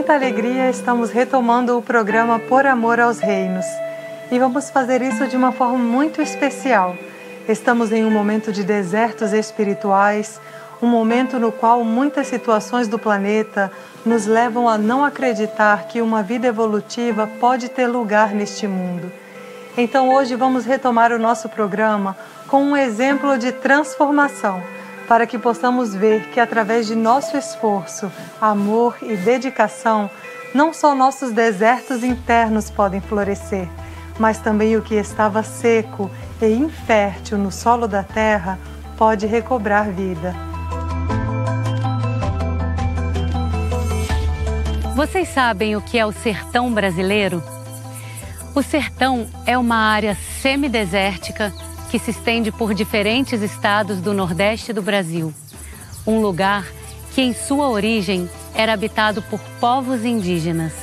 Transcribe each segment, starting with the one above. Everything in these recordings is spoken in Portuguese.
muita alegria, estamos retomando o programa Por Amor aos Reinos. E vamos fazer isso de uma forma muito especial. Estamos em um momento de desertos espirituais, um momento no qual muitas situações do planeta nos levam a não acreditar que uma vida evolutiva pode ter lugar neste mundo. Então hoje vamos retomar o nosso programa com um exemplo de transformação, para que possamos ver que através de nosso esforço, amor e dedicação, não só nossos desertos internos podem florescer, mas também o que estava seco e infértil no solo da terra pode recobrar vida. Vocês sabem o que é o sertão brasileiro? O sertão é uma área semidesértica que se estende por diferentes estados do Nordeste do Brasil. Um lugar que em sua origem era habitado por povos indígenas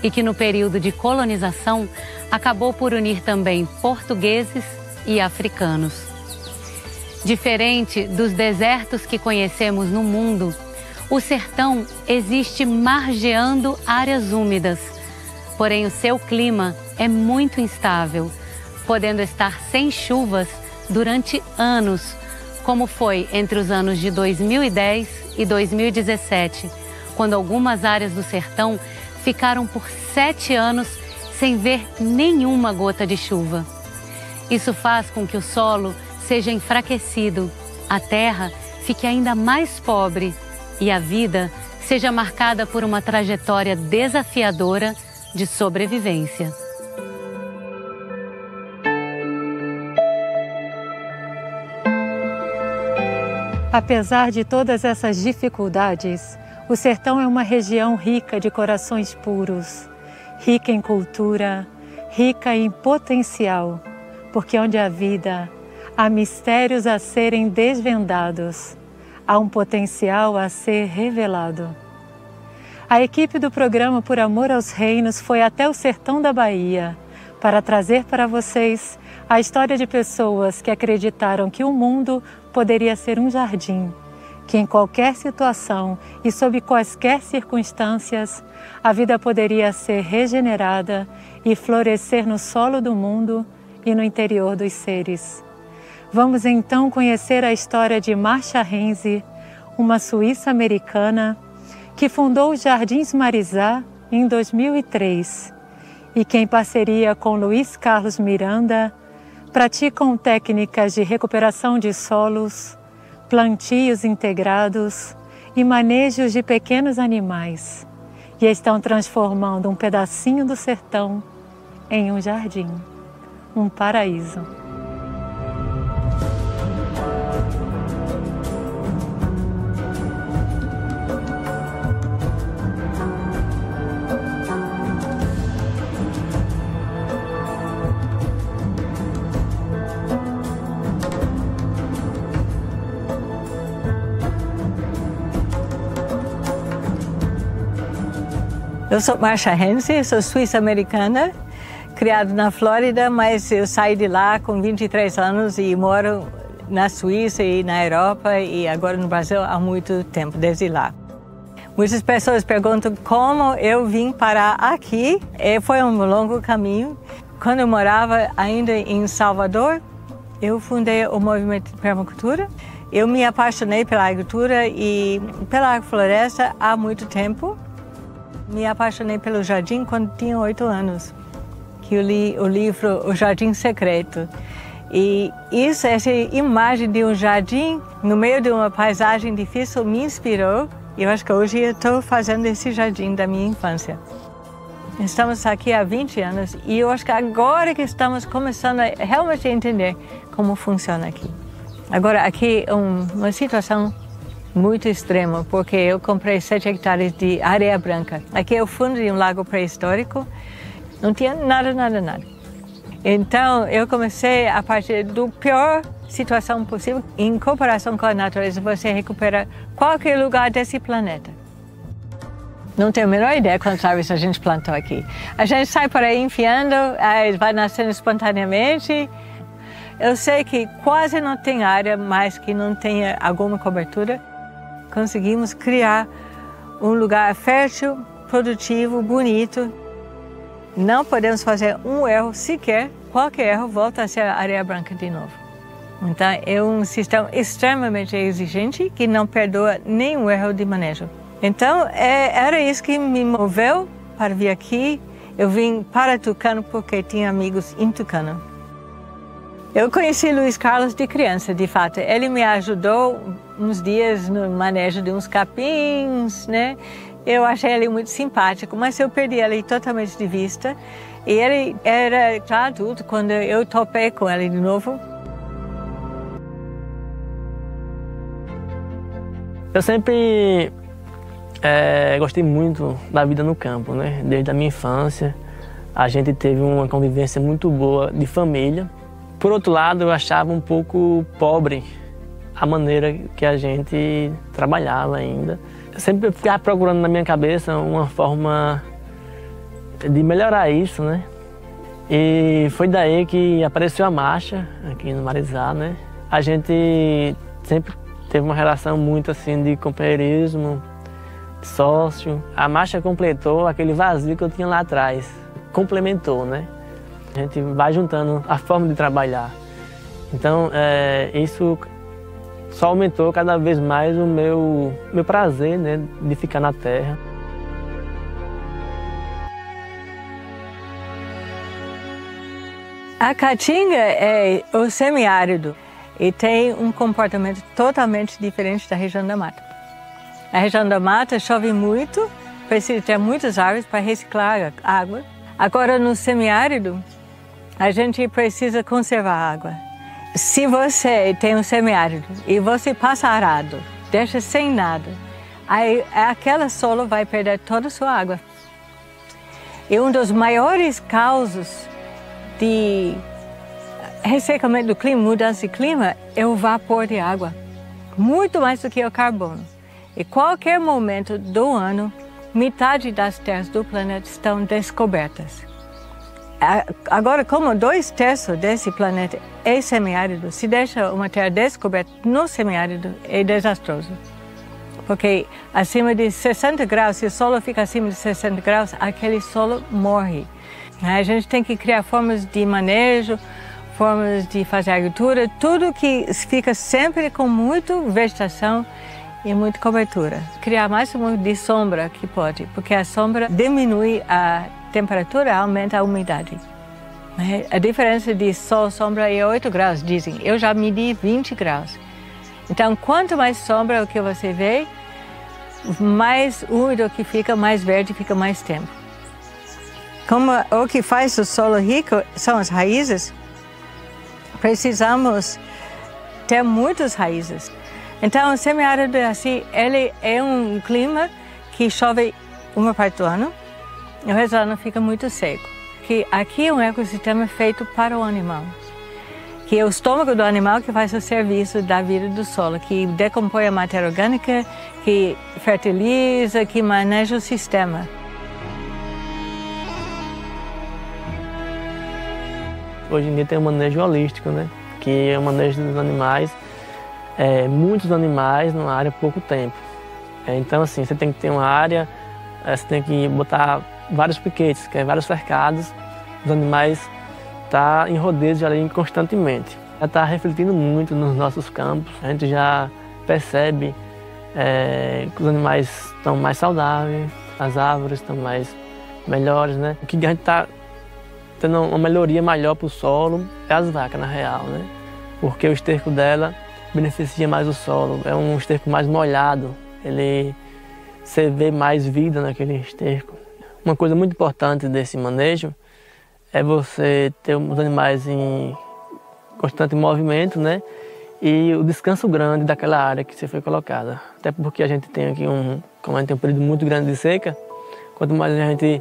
e que no período de colonização acabou por unir também portugueses e africanos. Diferente dos desertos que conhecemos no mundo, o sertão existe margeando áreas úmidas, porém o seu clima é muito instável, podendo estar sem chuvas durante anos, como foi entre os anos de 2010 e 2017, quando algumas áreas do sertão ficaram por 7 anos sem ver nenhuma gota de chuva. Isso faz com que o solo seja enfraquecido, a terra fique ainda mais pobre e a vida seja marcada por uma trajetória desafiadora de sobrevivência. Apesar de todas essas dificuldades, o sertão é uma região rica de corações puros, rica em cultura, rica em potencial, porque onde há vida, há mistérios a serem desvendados, há um potencial a ser revelado. A equipe do programa Por Amor aos Reinos foi até o sertão da Bahia para trazer para vocês a história de pessoas que acreditaram que o mundo poderia ser um jardim, que em qualquer situação e sob quaisquer circunstâncias, a vida poderia ser regenerada e florescer no solo do mundo e no interior dos seres. Vamos então conhecer a história de Marcia Renzi, uma suíça-americana que fundou os Jardins Marizá em 2003 e que, em parceria com Luiz Carlos Miranda, praticam técnicas de recuperação de solos, plantios integrados e manejos de pequenos animais, e estão transformando um pedacinho do sertão em um jardim, um paraíso. Eu sou Marcia Renzi, sou suíça-americana, criada na Flórida, mas eu saí de lá com 23 anos e moro na Suíça e na Europa e agora no Brasil há muito tempo, desde lá. Muitas pessoas perguntam como eu vim parar aqui. Foi um longo caminho. Quando eu morava ainda em Salvador, eu fundei o movimento de permacultura. Eu me apaixonei pela agricultura e pela agrofloresta há muito tempo. Me apaixonei pelo jardim quando tinha 8 anos, que eu li o livro O Jardim Secreto. E essa imagem de um jardim no meio de uma paisagem difícil me inspirou. E eu acho que hoje eu estou fazendo esse jardim da minha infância. Estamos aqui há 20 anos e eu acho que agora que estamos começando a realmente entender como funciona aqui. Agora, aqui é uma situação muito extrema, porque eu comprei 7 hectares de areia branca. Aqui é o fundo de um lago pré-histórico, não tinha nada. Então, eu comecei a partir do pior situação possível. Em comparação com a natureza, você recupera qualquer lugar desse planeta. Não tenho a menor ideia quantas árvores a gente plantou aqui. A gente sai por aí enfiando, vai nascendo espontaneamente. Eu sei que quase não tem área mais que não tenha alguma cobertura. Conseguimos criar um lugar fértil produtivo, bonito. Não podemos fazer um erro sequer, qualquer erro volta a ser areia branca de novo. Então é um sistema extremamente exigente que não perdoa nenhum erro de manejo. Então era isso que me moveu para vir aqui. Eu vim para Tucano porque tinha amigos em Tucano. Eu conheci Luiz Carlos de criança, de fato. Ele me ajudou uns dias no manejo de uns capins, né? Eu achei ele muito simpático, mas eu perdi ele totalmente de vista. E ele era já adulto quando eu topei com ele de novo. Eu sempre gostei muito da vida no campo, né? Desde a minha infância, a gente teve uma convivência muito boa de família. Por outro lado, eu achava um pouco pobre a maneira que a gente trabalhava ainda. Eu sempre ficava procurando na minha cabeça uma forma de melhorar isso, né? E foi daí que apareceu a marcha aqui no Marisa, né? A gente sempre teve uma relação muito assim de companheirismo, de sócio. A marcha completou aquele vazio que eu tinha lá atrás, complementou, né? A gente vai juntando a forma de trabalhar. Então, isso só aumentou cada vez mais o meu prazer, né, de ficar na terra. A Caatinga é o semiárido e tem um comportamento totalmente diferente da região da mata. A região da mata chove muito, precisa ter muitas árvores para reciclar a água. Agora, no semiárido, a gente precisa conservar a água. Se você tem um semiárido e você passa arado, deixa sem nada, aí aquela solo vai perder toda a sua água. E um dos maiores causos de ressecamento do clima, mudança de clima, é o vapor de água, muito mais do que o carbono. E qualquer momento do ano, metade das terras do planeta estão descobertas. Agora, como 2/3 desse planeta é semiárido, se deixa uma terra descoberta no semiárido, é desastroso. Porque acima de 60 graus, se o solo fica acima de 60 graus, aquele solo morre. A gente tem que criar formas de manejo, formas de fazer agricultura, tudo que fica sempre com muita vegetação e muita cobertura. Criar mais de sombra que pode, porque a sombra diminui a temperatura, aumenta a umidade. A diferença de sol e sombra é 8 graus, dizem. Eu já medi 20 graus. Então, quanto mais sombra o que você vê, mais úmido que fica, mais verde fica mais tempo. Como o que faz o solo rico são as raízes, precisamos ter muitas raízes. Então, o semiárido assim, ele é um clima que chove uma parte do ano, e o resto do ano fica muito seco. Que aqui é um ecossistema feito para o animal, que é o estômago do animal que faz o serviço da vida do solo, que decompõe a matéria orgânica, que fertiliza, que maneja o sistema. Hoje em dia tem um manejo holístico, né? Que é o manejo dos animais, muitos animais numa área pouco tempo. Então, assim, você tem que ter uma área, você tem que botar vários piquetes, que é vários cercados, os animais estão em rodeio ali constantemente. Já está refletindo muito nos nossos campos, a gente já percebe que os animais estão mais saudáveis, as árvores estão melhores, né? O que a gente está tendo uma melhoria maior para o solo é as vacas, na real, né? Porque o esterco dela beneficia mais o solo, é um esterco mais molhado, você vê mais vida naquele esterco. Uma coisa muito importante desse manejo é você ter os animais em constante movimento, né? E o descanso grande daquela área que você foi colocada. Até porque a gente tem aqui como a gente tem um período muito grande de seca, quanto mais a gente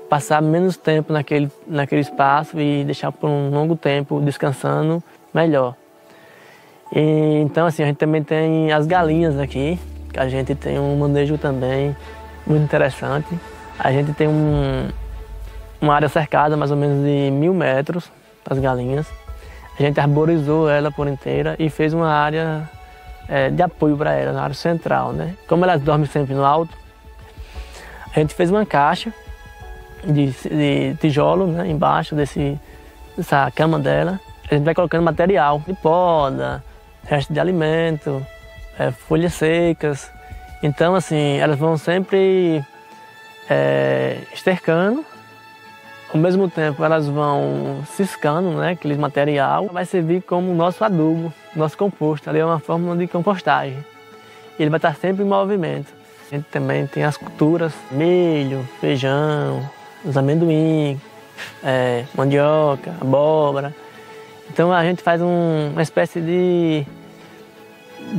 passar menos tempo naquele espaço e deixar por um longo tempo descansando, melhor. E, então, assim, a gente também tem as galinhas aqui, que a gente tem um manejo também muito interessante. A gente tem uma área cercada, mais ou menos de 1000 metros, para as galinhas. A gente arborizou ela por inteira e fez uma área de apoio para ela, na área central, né? Como elas dormem sempre no alto, A gente fez uma caixa de tijolo, né, embaixo dessa cama dela. A gente vai colocando material de poda, resto de alimento, folhas secas. Então, assim, elas vão sempre estercando. Ao mesmo tempo, elas vão ciscando, né, aquele material. Vai servir como nosso adubo, nosso composto. Ali é uma forma de compostagem. E ele vai estar sempre em movimento. A gente também tem as culturas, milho, feijão, os amendoim, mandioca, abóbora. Então a gente faz uma espécie de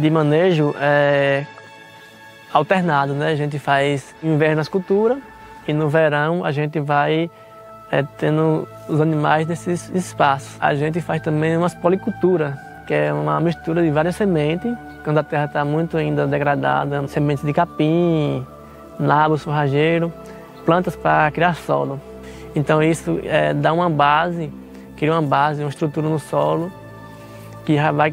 manejo alternado, né? A gente faz no inverno as culturas e no verão a gente vai tendo os animais nesses espaços. A gente faz também umas policulturas, que é uma mistura de várias sementes, quando a terra está muito ainda degradada, sementes de capim, nabos, forrageiro, plantas para criar solo. Então isso dá uma base, cria uma base, uma estrutura no solo que já vai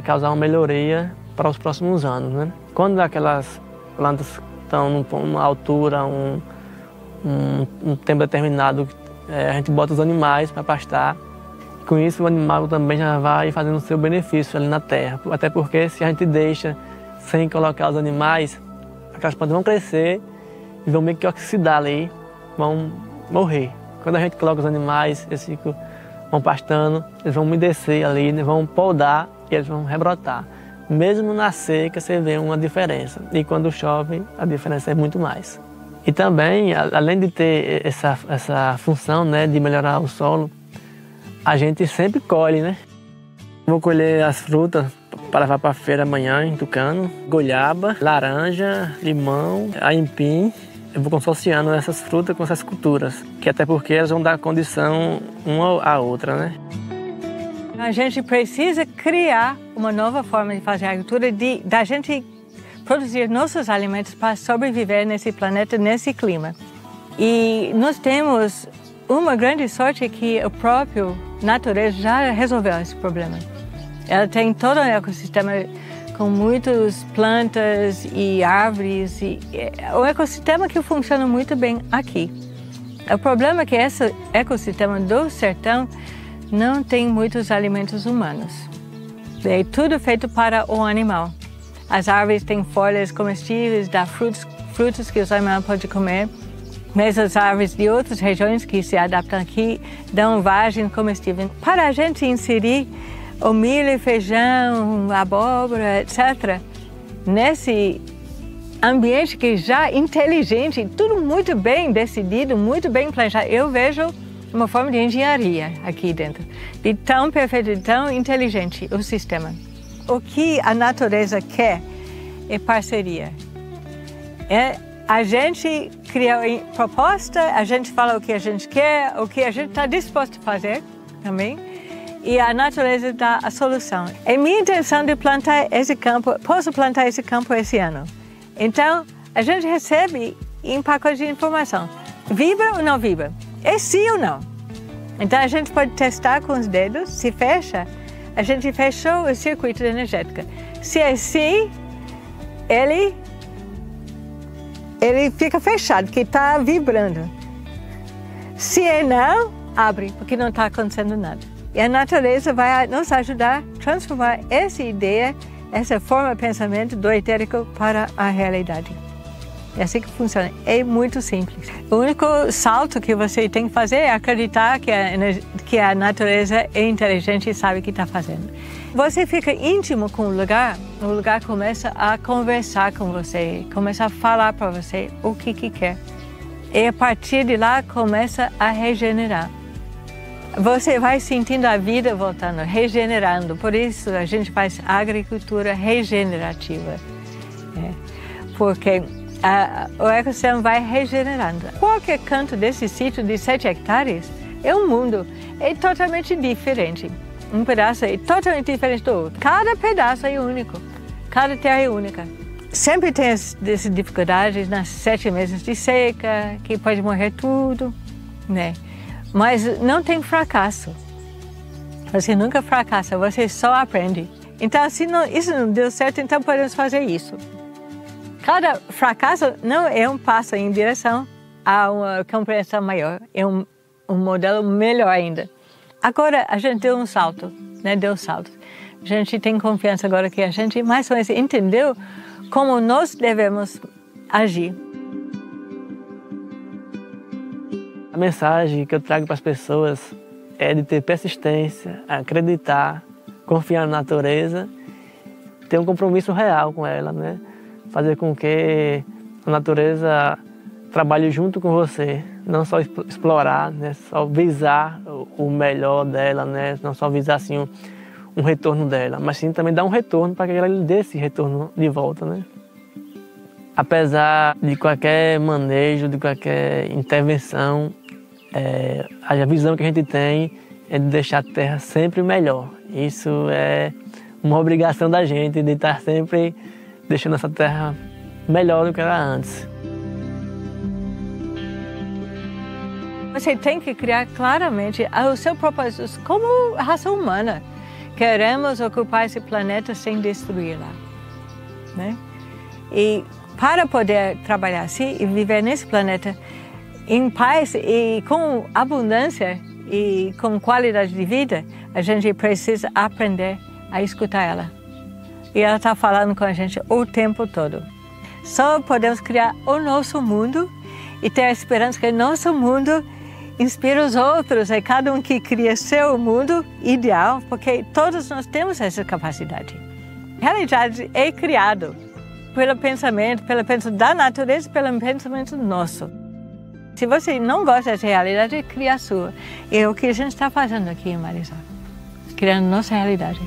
causar uma melhoria para os próximos anos, né? Quando aquelas plantas estão numa altura, um tempo determinado, a gente bota os animais para pastar. Com isso o animal também já vai fazendo o seu benefício ali na terra. Até porque se a gente deixa sem colocar os animais, aquelas plantas vão crescer e vão meio que oxidar ali, vão morrer. Quando a gente coloca os animais, eles vão pastando, eles vão umedecer ali, eles vão podar e eles vão rebrotar. Mesmo na seca você vê uma diferença. E quando chove, a diferença é muito mais. E também, além de ter essa função, né, de melhorar o solo, a gente sempre colhe, né? Vou colher as frutas para levar para a feira amanhã em Tucano. Goiaba, laranja, limão, aipim. Eu vou consorciando essas frutas com essas culturas, que até porque elas vão dar condição uma à outra, né? A gente precisa criar uma nova forma de fazer agricultura, da gente produzir nossos alimentos para sobreviver nesse planeta, nesse clima. E nós temos uma grande sorte que a própria natureza já resolveu esse problema. Ela tem todo um ecossistema com muitas plantas e árvores, e um ecossistema que funciona muito bem aqui. O problema é que esse ecossistema do sertão não tem muitos alimentos humanos. É tudo feito para o animal. As árvores têm folhas comestíveis, dá frutos que os animais podem comer. Mas as árvores de outras regiões que se adaptam aqui dão vagem comestível. Para a gente inserir o milho, feijão, abóbora, etc., nesse ambiente que já é inteligente, tudo muito bem decidido, muito bem planejado, eu vejo uma forma de engenharia aqui dentro. De tão perfeito, de tão inteligente o sistema. O que a natureza quer é parceria. A gente cria proposta, a gente fala o que a gente quer, o que a gente está disposto a fazer também, e a natureza dá a solução. É minha intenção de plantar esse campo, posso plantar esse campo esse ano. Então, a gente recebe em pacote de informação, vibra ou não vibra? É sim ou não? Então, a gente pode testar com os dedos, se fecha, a gente fechou o circuito energético. Se é sim, ele fica fechado, porque está vibrando. Se é não, abre, porque não está acontecendo nada. E a natureza vai nos ajudar a transformar essa ideia, essa forma de pensamento do etérico para a realidade. É assim que funciona. É muito simples. O único salto que você tem que fazer é acreditar que a natureza é inteligente e sabe o que está fazendo. Você fica íntimo com o lugar começa a conversar com você, começa a falar para você o que quer. E a partir de lá começa a regenerar. Você vai sentindo a vida voltando, regenerando. Por isso a gente faz agricultura regenerativa. Porque o ecossistema vai regenerando. Qualquer canto desse sítio de 7 hectares é um mundo, é totalmente diferente. Um pedaço é totalmente diferente do outro. Cada pedaço é único, cada terra é única. Sempre tem essas dificuldades nas 7 meses de seca, que pode morrer tudo, né? Mas não tem fracasso. Você nunca fracassa, você só aprende. Então, se isso não deu certo, então podemos fazer isso. cada fracasso não é um passo em direção a uma compreensão maior, é um modelo melhor ainda. Agora a gente deu um salto, né? Deu um salto. A gente tem confiança agora que a gente mais ou menos entendeu como nós devemos agir. A mensagem que eu trago para as pessoas é de ter persistência, acreditar, confiar na natureza, ter um compromisso real com ela, né? Fazer com que a natureza trabalhe junto com você, não só explorar, né? Só visar o melhor dela, né? Não só visar assim um retorno dela, mas sim também dar um retorno para que ela lhe dê esse retorno de volta, né? Apesar de qualquer manejo, de qualquer intervenção, a visão que a gente tem é de deixar a terra sempre melhor. Isso é uma obrigação da gente, de estar sempre deixando essa terra melhor do que era antes. Você tem que criar claramente o seu propósito como raça humana. Queremos ocupar esse planeta sem destruí-la, né? E para poder trabalhar assim e viver nesse planeta em paz e com abundância e com qualidade de vida, a gente precisa aprender a escutar ela. E ela está falando com a gente o tempo todo. Só podemos criar o nosso mundo e ter a esperança que o nosso mundo inspira os outros, é cada um que cria seu mundo ideal, porque todos nós temos essa capacidade. A realidade é criada pelo pensamento da natureza e pelo pensamento nosso. Se você não gosta dessa realidade, cria a sua. É o que a gente está fazendo aqui em Marisol, criando nossa realidade.